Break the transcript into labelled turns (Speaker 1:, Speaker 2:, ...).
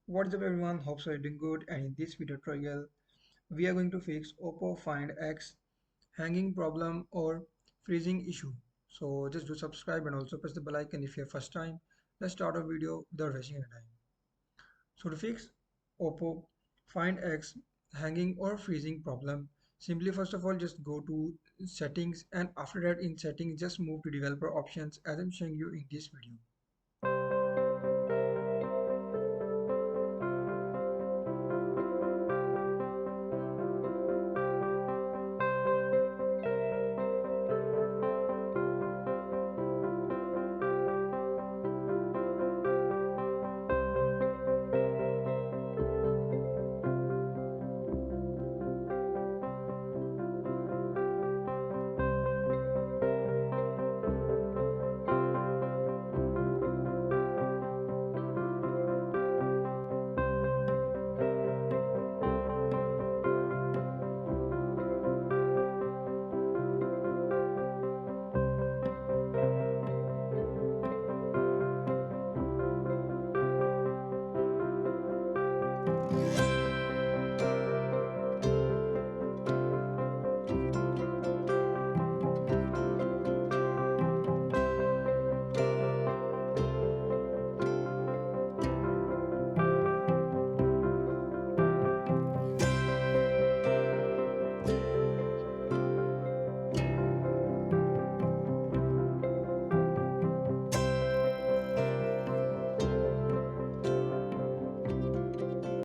Speaker 1: What's up everyone, hope so you're doing good, and in this video tutorial we are going to fix Oppo Find X hanging problem or freezing issue. So just do subscribe and also press the bell icon if you're first time. Let's start our video without wasting any time. So to fix Oppo Find X hanging or freezing problem, simply first of all just go to settings, and after that in settings just move to developer options as I'm showing you in this video.